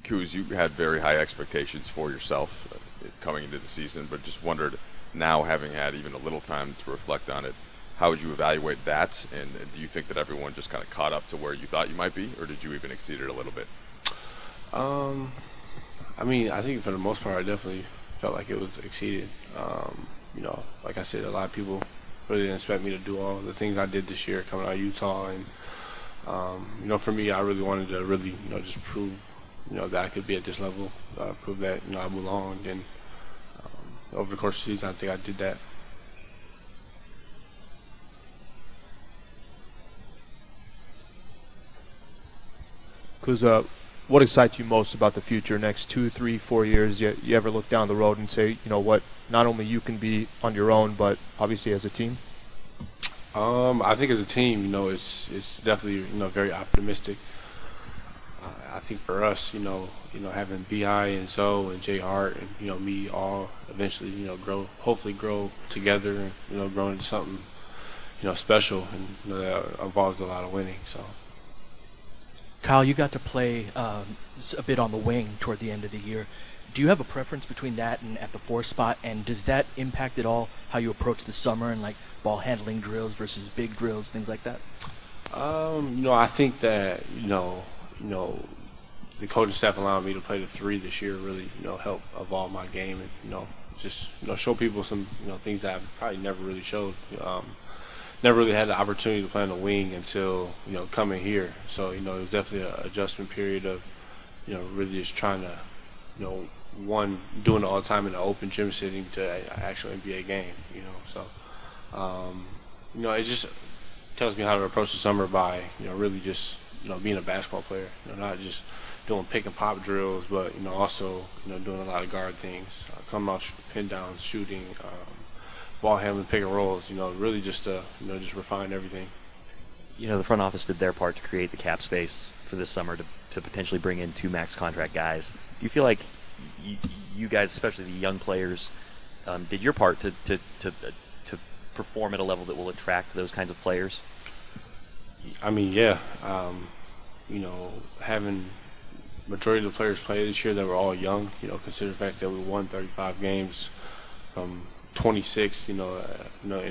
Kuz, you had very high expectations for yourself coming into the season, but just wondered now, having had even a little time to reflect on it, how would you evaluate that? And do you think that everyone just kind of caught up to where you thought you might be, or did you even exceed it a little bit? Um, I mean, I think for the most part, I definitely felt like it was exceeded. Like I said, a lot of people really didn't expect me to do all the things I did this year coming out of Utah, and for me, I really wanted to really, just prove, that I could be at this level, prove that, I belonged, and over the course of the season, I think I did that. Kuzma, what excites you most about the future, next 2, 3, 4 years? You ever look down the road and say, you know what, not only you can be on your own, but obviously as a team? I think as a team, it's definitely, very optimistic. I think for us, having Bi and Zoe and Jay Hart and me all eventually, hopefully grow together and grow into something, special, and that involves a lot of winning. So. Kyle, you got to play a bit on the wing toward the end of the year. Do you have a preference between that and at the 4 spot, and does that impact at all how you approach the summer and like ball handling drills versus big drills, things like that? I think that the coaching staff allowing me to play the 3 this year really helped evolve my game and just show people some things that I probably never really showed. Never really had the opportunity to play on the wing until coming here. So it was definitely an adjustment period of really just trying to one, doing it all the time in an open gym setting to an actual NBA game. So it just tells me how to approach the summer by really just being a basketball player. Not just doing pick and pop drills, but also doing a lot of guard things, coming off pin downs, shooting. Ball handling, pick and rolls, really just just refine everything. The front office did their part to create the cap space for this summer to potentially bring in 2 max contract guys. Do you feel like you guys, especially the young players, did your part to perform at a level that will attract those kinds of players? I mean, yeah. Having majority of the players play this year that were all young, consider the fact that we won 35 games from 26, in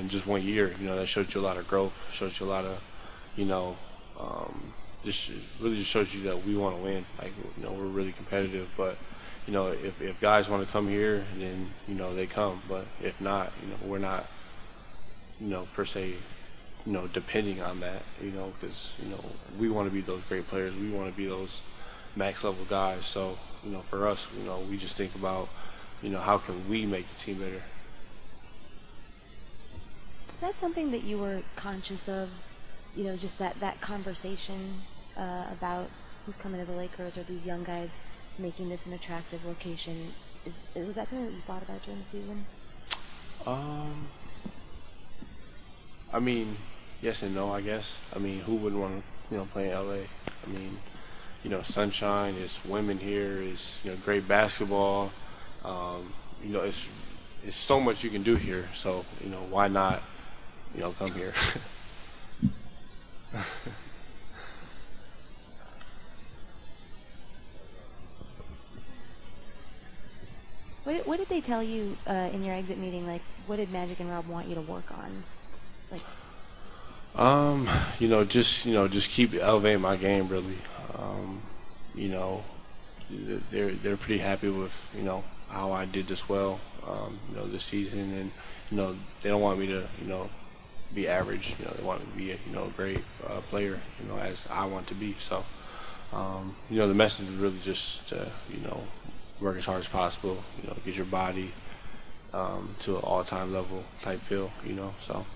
just 1 year, that shows you a lot of growth, shows you a lot of, this really just shows you that we want to win. Like, we're really competitive, but, if guys want to come here, then, they come. But if not, we're not, per se, depending on that, because, we want to be those great players. We want to be those max level guys. So, for us, we just think about, how can we make the team better. Is that something that you were conscious of, just that conversation about who's coming to the Lakers or these young guys making this an attractive location? Was that something that you thought about during the season? I mean, yes and no, I guess. I mean, who wouldn't want to, play in LA? I mean, sunshine, it's women here, it's, great basketball. It's so much you can do here. So, why not, come here? What did they tell you in your exit meeting? Like, what did Magic and Rob want you to work on? Like, just keep elevating my game. Really, they're pretty happy with how I did this well, this season, and they don't want me to be average. They want me to be a great player, as I want to be. So, the message is really just work as hard as possible. Get your body to an all-time level type feel. So.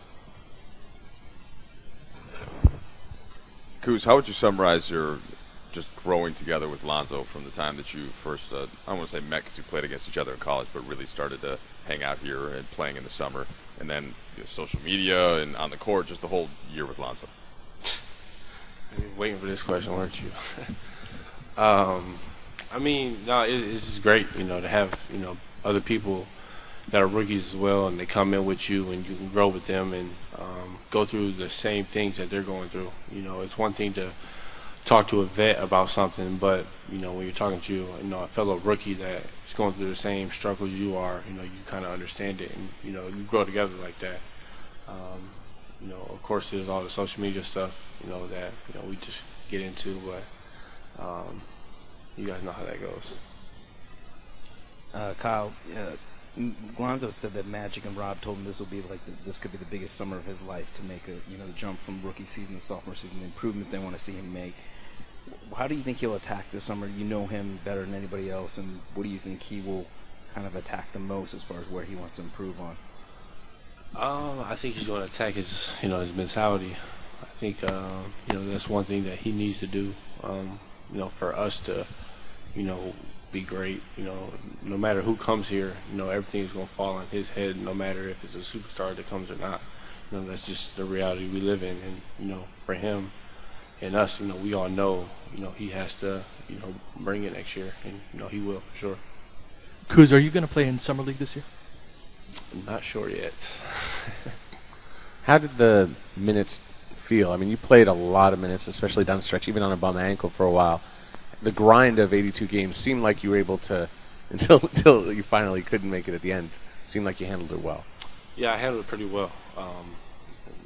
Kuz, how would you summarize your just growing together with Lonzo from the time that you first, I don't want to say met because you played against each other in college, but really started to hang out here and playing in the summer, and then social media and on the court, just the whole year with Lonzo? Waiting for this question, weren't you? I mean, no, it's just great, to have, other people that are rookies as well, and they come in with you, and you can grow with them and go through the same things that they're going through. It's one thing to talk to a vet about something, but when you're talking to a fellow rookie that is going through the same struggles you are, you kind of understand it, and you grow together like that. Of course, there's all the social media stuff, that we just get into, but you guys know how that goes. Kyle, Lonzo said that Magic and Rob told him this could be the biggest summer of his life to make the jump from rookie season to sophomore season, the improvements they want to see him make. How do you think he'll attack this summer? You know him better than anybody else, and what do you think he will kind of attack the most as far as where he wants to improve on? I think he's going to attack his mentality. I think that's one thing that he needs to do. For us to be great. No matter who comes here, everything is going to fall on his head, no matter if it's a superstar that comes or not. That's just the reality we live in, and for him and us, we all know, he has to, bring it next year, and he will for sure. Kuz, are you going to play in summer league this year? I'm not sure yet. How did the minutes feel? I mean, you played a lot of minutes, especially down the stretch, even on a bum ankle for a while. The grind of 82 games seemed like you were able to, until you finally couldn't make it at the end, seemed like you handled it well. Yeah, I handled it pretty well.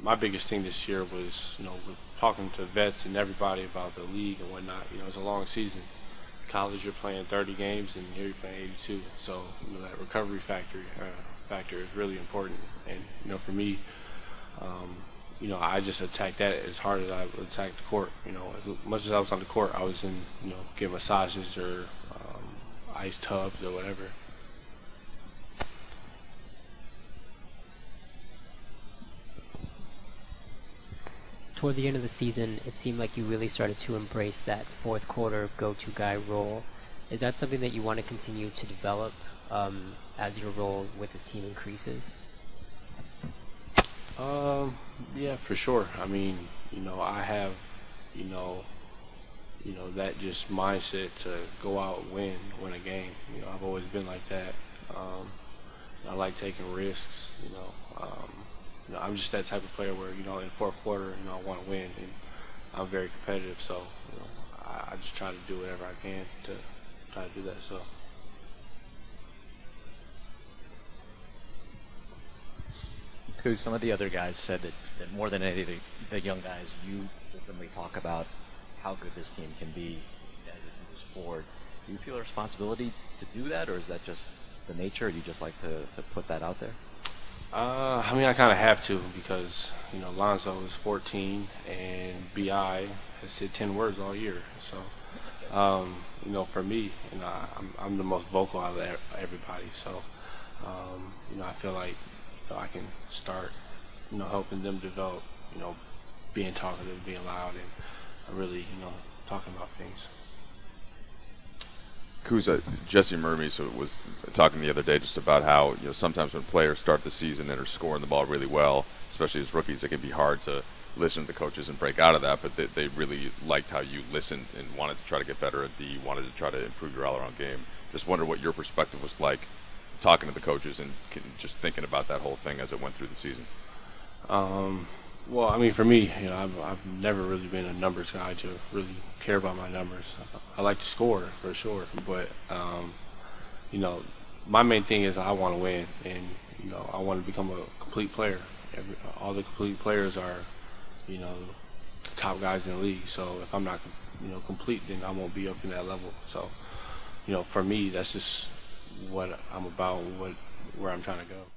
My biggest thing this year was, talking to vets and everybody about the league and whatnot. It's a long season. College, you're playing 30 games, and here you're playing 82. So, that recovery factor is really important. And, for me, I just attacked that as hard as I attacked the court. As much as I was on the court, I was in, getting massages or ice tubs or whatever. Toward the end of the season, it seemed like you really started to embrace that fourth quarter go-to guy role. Is that something that you want to continue to develop as your role with this team increases? Yeah, for sure. I mean, I have, that just mindset to go out and win a game. I've always been like that. I like taking risks. I'm just that type of player where, in the fourth quarter, I want to win, and I'm very competitive. So, I just try to do whatever I can to try to do that. So. Some of the other guys said that more than any of the young guys, you openly talk about how good this team can be as it moves forward. Do you feel a responsibility to do that, or is that just the nature? Or do you just like to put that out there? I mean, I kind of have to because, Lonzo is 14 and B.I. has said 10 words all year. So, for me, I'm the most vocal out of everybody. So, I feel like I can start, helping them develop, being talkative, being loud, and really, talking about things. Kuzma, Jesse Mermes was talking the other day just about how sometimes when players start the season and are scoring the ball really well, especially as rookies, it can be hard to listen to the coaches and break out of that. But they really liked how you listened and wanted to try to get better at D, wanted to try to improve your all-around game. Just wonder what your perspective was like talking to the coaches and just thinking about that whole thing as it went through the season. Well, I mean, for me, I've never really been a numbers guy to really care about my numbers. I like to score for sure, but my main thing is I want to win, and I want to become a complete player. All the complete players are, the top guys in the league. So if I'm not, complete, then I won't be up in that level. So, for me, that's just what I'm about, where I'm trying to go.